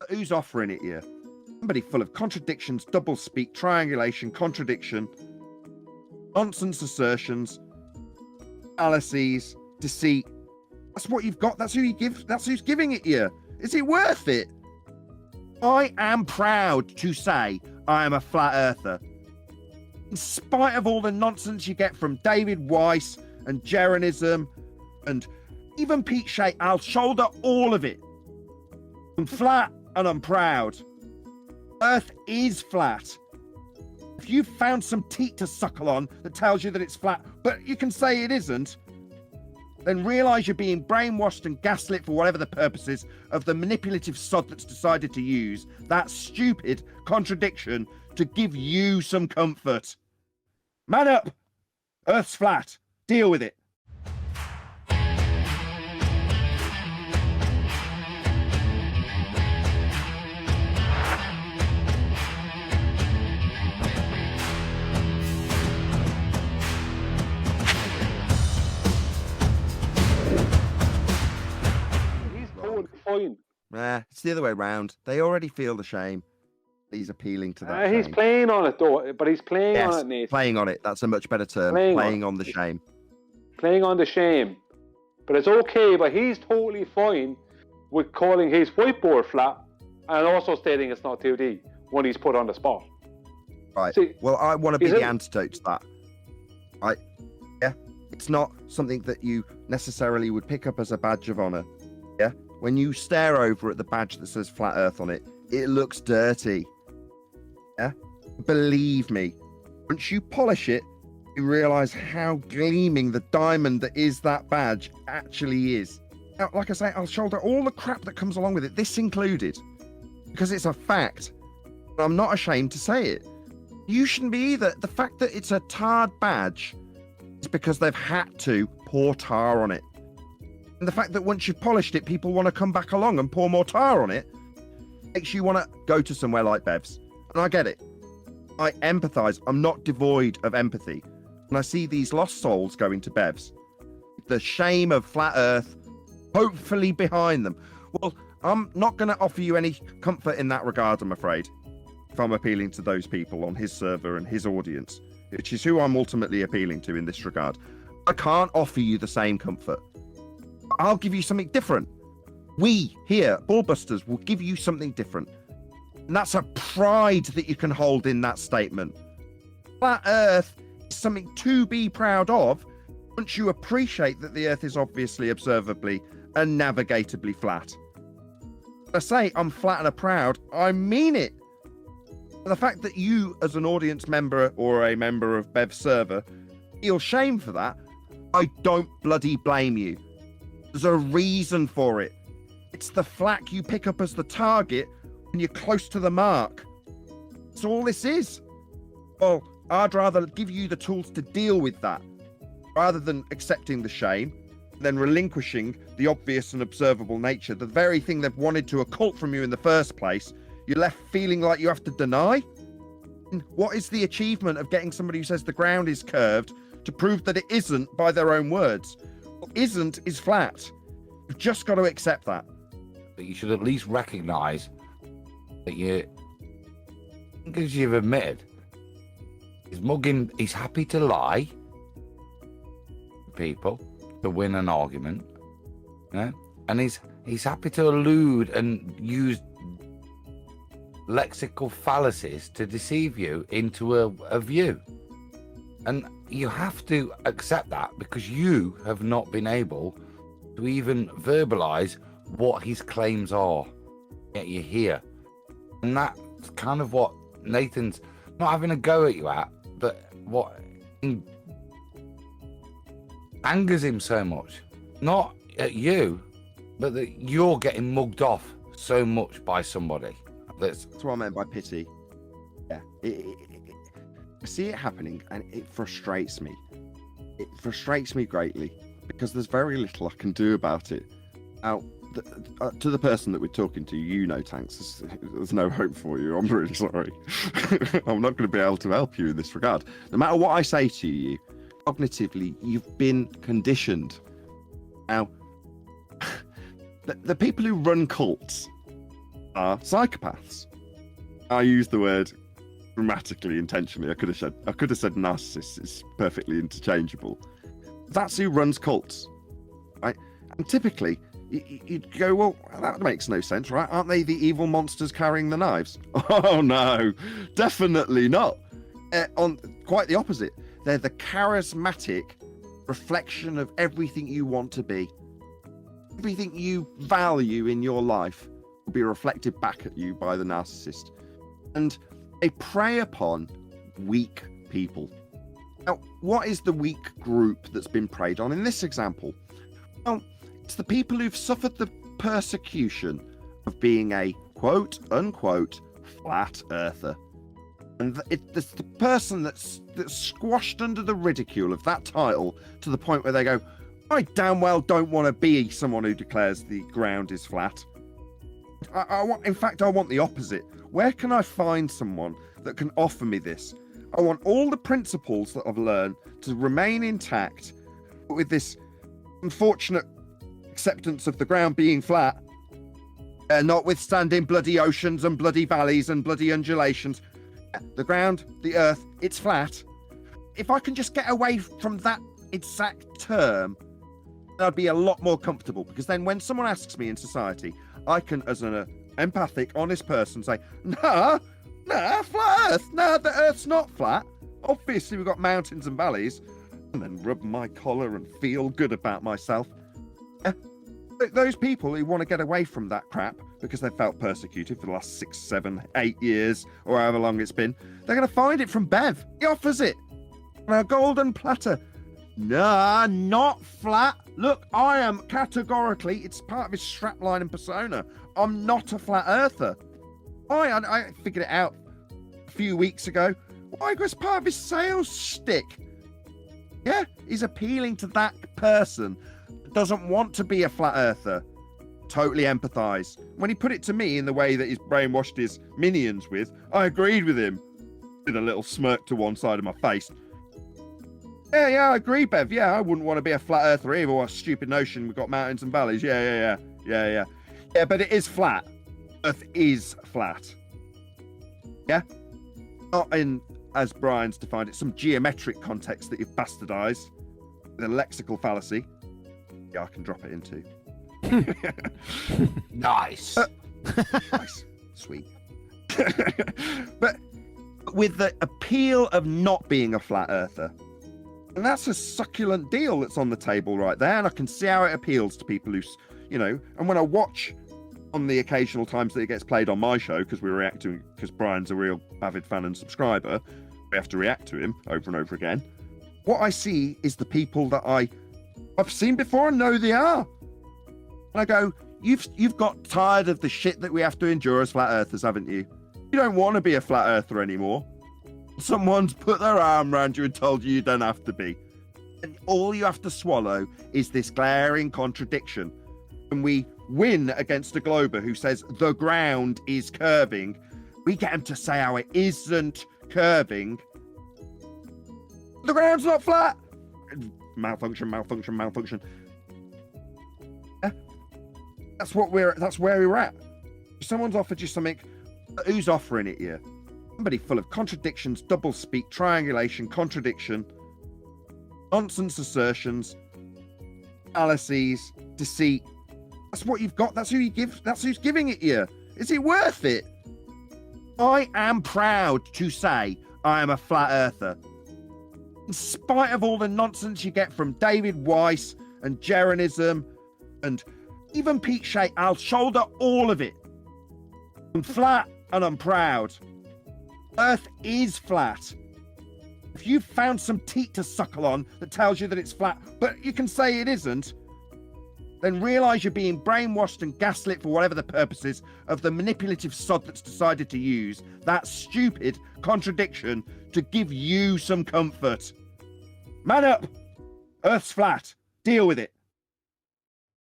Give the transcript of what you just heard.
Who's offering it here? Somebody full of contradictions, doublespeak, triangulation, contradiction, nonsense assertions, fallacies, deceit. That's what you've got. That's who you give. That's who's giving it you. Is it worth it? I am proud to say I am a flat earther. In spite of all the nonsense you get from David Weiss and Jeranism and even Pete Shea, I'll shoulder all of it. I'm flat and I'm proud. Earth is flat. If you've found some teat to suckle on that tells you that it's flat, but you can say it isn't, then realise you're being brainwashed and gaslit for whatever the purpose is of the manipulative sod that's decided to use that stupid contradiction to give you some comfort. Man up! Earth's flat. Deal with it. Fine. It's the other way round. They already feel the shame. He's appealing to that. He's shame. playing on it though, but he's playing on it, Nate. Playing on it. That's a much better term. Playing on the shame. Playing on the shame. But it's okay, but he's totally fine with calling his whiteboard flat and also stating it's not 2D when he's put on the spot. Right. See, well, I want to be the antidote to that. Yeah. It's not something that you necessarily would pick up as a badge of honor. Yeah. When you stare over at the badge that says Flat Earth on it, it looks dirty. Yeah? Believe me, once you polish it, you realise how gleaming the diamond that is that badge actually is. Now, like I say, I'll shoulder all the crap that comes along with it, this included, because it's a fact. And I'm not ashamed to say it. You shouldn't be either. The fact that it's a tarred badge is because they've had to pour tar on it. And the fact that once you've polished it, people want to come back along and pour more tar on it makes you want to go to somewhere like Bev's. And I get it. I empathise. I'm not devoid of empathy. And I see these lost souls going to Bev's. The shame of Flat Earth hopefully behind them. Well, I'm not going to offer you any comfort in that regard, I'm afraid, if I'm appealing to those people on his server and his audience, which is who I'm ultimately appealing to in this regard. I can't offer you the same comfort. I'll give you something different. We here, Ballbusters, will give you something different. And that's a pride that you can hold in that statement. Flat Earth is something to be proud of once you appreciate that the Earth is obviously observably and navigatably flat. When I say I'm flat and proud, I mean it. And the fact that you, as an audience member or a member of Bev's server, feel shame for that, I don't bloody blame you. There's a reason for it. It's the flack you pick up as the target when you're close to the mark. That's all this is. Well, I'd rather give you the tools to deal with that, rather than accepting the shame, then relinquishing the obvious and observable nature, the very thing they've wanted to occult from you in the first place, you're left feeling like you have to deny. And what is the achievement of getting somebody who says the ground is curved to prove that it isn't by their own words? Well, isn't is flat. You've just got to accept that. But you should at least recognise that because you've admitted, he's mugging, he's happy to lie to people to win an argument, yeah? And he's happy to allude and use lexical fallacies to deceive you into a view. And you have to accept that because you have not been able to even verbalise what his claims are, yet you're here. And that's kind of what Nathan's not having a go at you at, but what angers him so much. Not at you, but that you're getting mugged off so much by somebody. That's what I meant by pity. Yeah. I see it happening and it frustrates me. It frustrates me greatly because there's very little I can do about it. Now, to the person that we're talking to, you know, Tanks, there's no hope for you. I'm really sorry. I'm not going to be able to help you in this regard. No matter what I say to you, cognitively, you've been conditioned. Now, the people who run cults, are psychopaths. I use the word grammatically intentionally. I could have said narcissist. It's perfectly interchangeable. That's who runs cults, right? And typically, you'd go, well, that makes no sense, right? Aren't they the evil monsters carrying the knives? Oh no, definitely not. On quite the opposite. They're the charismatic reflection of everything you want to be. Everything you value in your life will be reflected back at you by the narcissist. And they prey upon weak people. Now, what is the weak group that's been preyed on in this example? Well, it's the people who've suffered the persecution of being a quote unquote flat earther. And it's the person that's squashed under the ridicule of that title to the point where they go, I damn well don't want to be someone who declares the ground is flat. I want the opposite. Where can I find someone that can offer me this? I want all the principles that I've learned to remain intact, but with this unfortunate acceptance of the ground being flat, notwithstanding bloody oceans and bloody valleys and bloody undulations. The ground, the earth, it's flat. If I can just get away from that exact term, I'd be a lot more comfortable, because then when someone asks me in society, I can, as an empathic, honest person, say, nah, flat earth. Nah, the earth's not flat. Obviously, we've got mountains and valleys. And then rub my collar and feel good about myself. Those people who want to get away from that crap because they felt persecuted for the last 6, 7, 8 years, or however long it's been, they're going to find it from Bev. He offers it on a golden platter. Nah, not flat. Look, I am categorically, it's part of his strapline and persona, I'm not a flat earther. I figured it out a few weeks ago. Why? Because part of his sales shtick. Yeah, he's appealing to that person that doesn't want to be a flat earther. Totally empathise. When he put it to me in the way that he's brainwashed his minions with, I agreed with him. With a little smirk to one side of my face. Yeah, I agree, Bev. Yeah, I wouldn't want to be a flat earther either. What a stupid notion. We've got mountains and valleys. Yeah. Yeah, but it is flat. Earth is flat. Yeah? Not in, as Brian's defined it, some geometric context that you've bastardized with a lexical fallacy. Yeah, I can drop it into. Nice. Nice. Sweet. But with the appeal of not being a flat earther. And that's a succulent deal that's on the table right there. And I can see how it appeals to people who, and when I watch on the occasional times that it gets played on my show, because we react to him, because Brian's a real avid fan and subscriber, we have to react to him over and over again. What I see is the people that I've seen before and know they are. And I go, you've got tired of the shit that we have to endure as flat earthers, haven't you? You don't want to be a flat earther anymore. Someone's put their arm around you and told you don't have to be. And all you have to swallow is this glaring contradiction. When we win against a Glober who says the ground is curving, we get him to say how it isn't curving. The ground's not flat. Malfunction. Yeah. That's where we're at. If someone's offered you something, who's offering it you? Somebody full of contradictions, double speak, triangulation, contradiction, nonsense assertions, fallacies, deceit. That's what you've got. That's who you give. That's who's giving it you. Is it worth it? I am proud to say I am a flat earther. In spite of all the nonsense you get from David Weiss and Jeranism and even Pete Shea, I'll shoulder all of it. I'm flat and I'm proud. Earth is flat. If you've found some teat to suckle on that tells you that it's flat, but you can say it isn't, then realise you're being brainwashed and gaslit for whatever the purpose is of the manipulative sod that's decided to use that stupid contradiction to give you some comfort. Man up! Earth's flat. Deal with it.